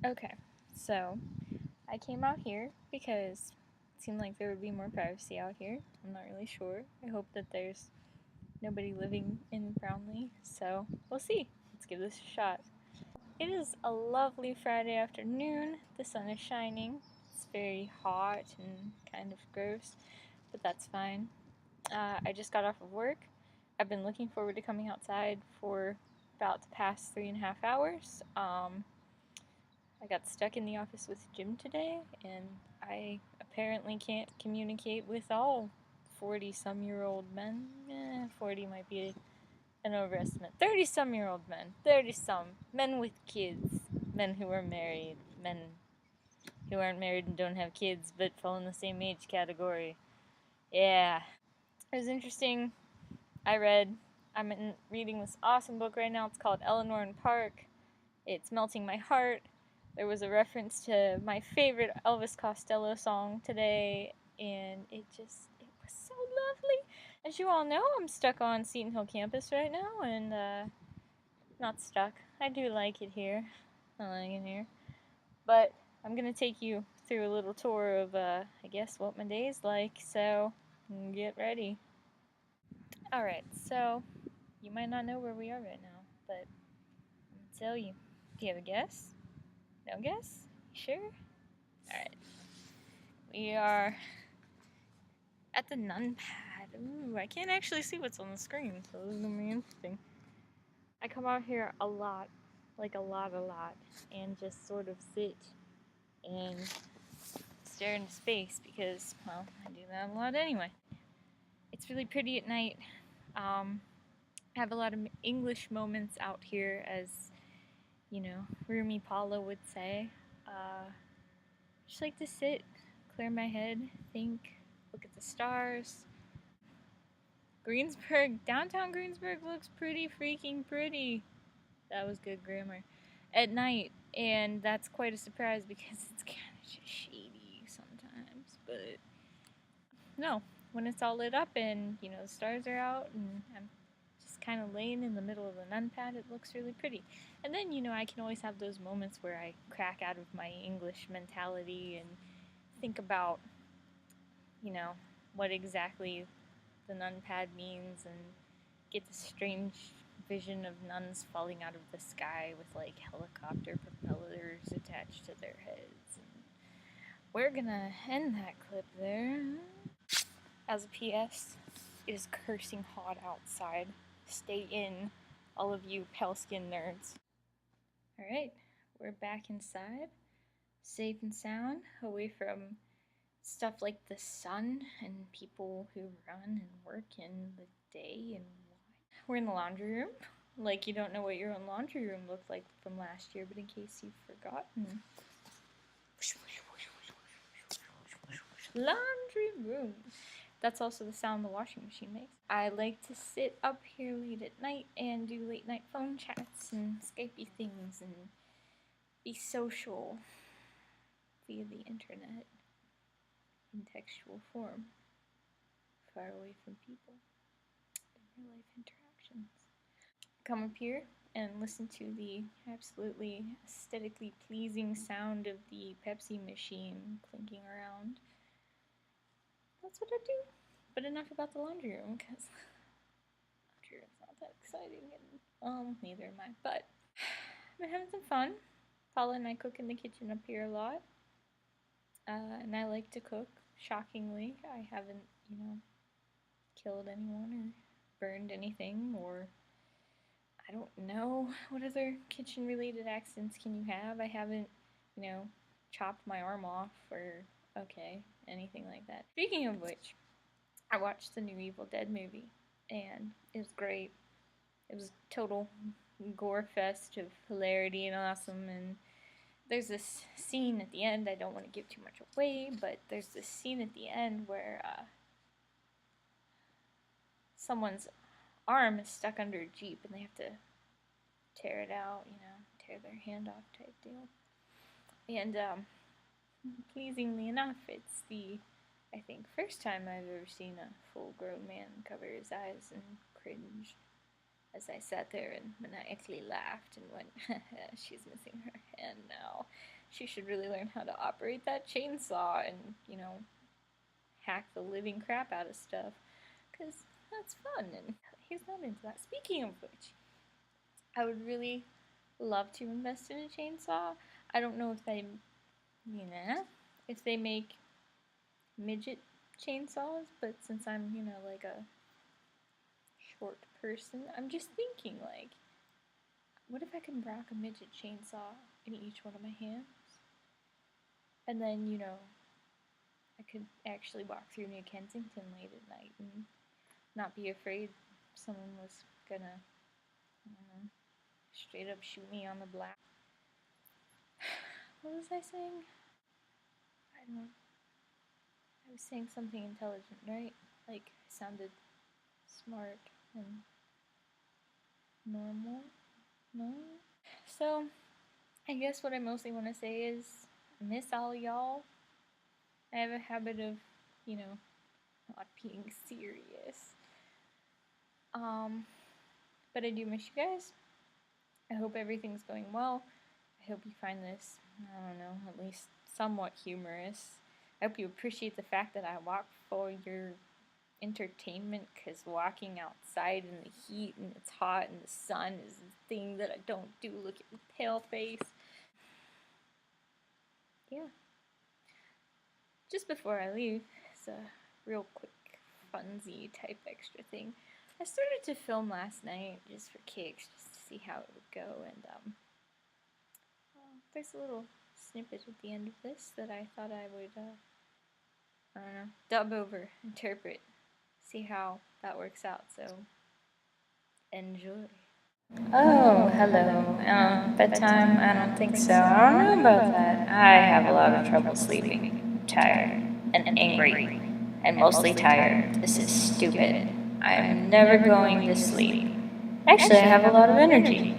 Okay, so I came out here because it seemed like there would be more privacy out here. I'm not really sure. I hope that there's nobody living in Brownlee, so we'll see. Let's give this a shot. It is a lovely Friday afternoon. The sun is shining. It's very hot and kind of gross, but that's fine. I just got off of work. I've been looking forward to coming outside for about the past 3.5 hours. I got stuck in the office with Jim today, and I apparently can't communicate with all 40-some-year-old men. 40 might be an overestimate. 30-some-year-old men. 30-some. Men with kids. Men who are married. Men who aren't married and don't have kids but fall in the same age category. Yeah. It was interesting. I'm reading this awesome book right now. It's called Eleanor and Park. It's melting my heart. There was a reference to my favorite Elvis Costello song today, and it was so lovely. As you all know, I'm stuck on Seton Hill campus right now, and not stuck. I do like it here. I like it here. But I'm gonna take you through a little tour of, I guess, what my day's like, so get ready. Alright, so you might not know where we are right now, but I'm gonna tell you. Do you have a guess? No guess? Sure? Alright. We are at the nun pad. Ooh, I can't actually see what's on the screen, so this is gonna be interesting. I come out here a lot, like a lot, and just sort of sit and stare into space because, well, I do that a lot anyway. It's really pretty at night. I have a lot of English moments out here, as Rumi Paula would say. Just like to sit, clear my head, think, look at the stars. Greensburg, downtown Greensburg looks pretty freaking pretty. That was good grammar. At night, and that's quite a surprise because it's kind of just shady sometimes. But no, when it's all lit up and the stars are out and I'm just kind of laying in the middle of the nun pad, it looks really pretty. And then I can always have those moments where I crack out of my English mentality and think about what exactly the nun pad means and get this strange vision of nuns falling out of the sky with like helicopter propellers attached to their heads. And we're gonna end that clip there. As a PS, it is cursing hot outside. Stay in, all of you pale skin nerds. Alright, we're back inside, safe and sound, away from stuff like the sun and people who run and work in the day and why. We're in the laundry room. Like you don't know what your own laundry room looked like from last year, but in case you've forgotten. Laundry room. That's also the sound the washing machine makes. I like to sit up here late at night and do late night phone chats and Skypey things and be social via the internet in textual form, far away from people in real life interactions. Come up here and listen to the absolutely aesthetically pleasing sound of the Pepsi machine clinking around. That's what I do. But enough about the laundry room, because laundry room's not that exciting, and neither am I. But I've been having some fun. Paula and I cook in the kitchen up here a lot, and I like to cook. Shockingly, I haven't, killed anyone or burned anything, or I don't know what other kitchen-related accidents can you have. I haven't, chopped my arm off or anything like that. Speaking of which, I watched the new Evil Dead movie, and it was great. It was total gore fest of hilarity and awesome, and there's this scene at the end, I don't want to give too much away, but there's this scene at the end where someone's arm is stuck under a Jeep and they have to tear it out, tear their hand off type deal. And pleasingly enough, it's the, I think, first time I've ever seen a full-grown man cover his eyes and cringe as I sat there and maniacally laughed and went, she's missing her hand now. she should really learn how to operate that chainsaw and, you know, hack the living crap out of stuff. Because that's fun, and he's not into that. Speaking of which, I would really love to invest in a chainsaw. I don't know if they, if they make midget chainsaws, but since I'm, like a short person, I'm just thinking, like, what if I can rock a midget chainsaw in each one of my hands? And then, I could actually walk through New Kensington late at night and not be afraid someone was gonna, I don't know, straight up shoot me on the block. What was I saying? I don't know. I was saying something intelligent, right? Like, I sounded smart and normal? No? So, I guess what I mostly want to say is, miss all y'all. I have a habit of, not being serious. But I do miss you guys. I hope everything's going well. I hope you find this, I don't know, at least somewhat humorous. I hope you appreciate the fact that I walk for your entertainment, because walking outside in the heat and it's hot and the sun is the thing that I don't do. Look at my pale face. Yeah. Just before I leave, it's a real quick, funsy type extra thing. I started to film last night just for kicks, just to see how it would go, and there's a little snippet at the end of this that I thought I would, I don't know, dub over, interpret, see how that works out. So enjoy. Oh, hello. Bedtime? I don't think so. I don't know about that. I have a lot of trouble sleeping. Tired and angry and mostly tired. This is stupid. I'm never going to sleep. Actually, I have a lot of energy.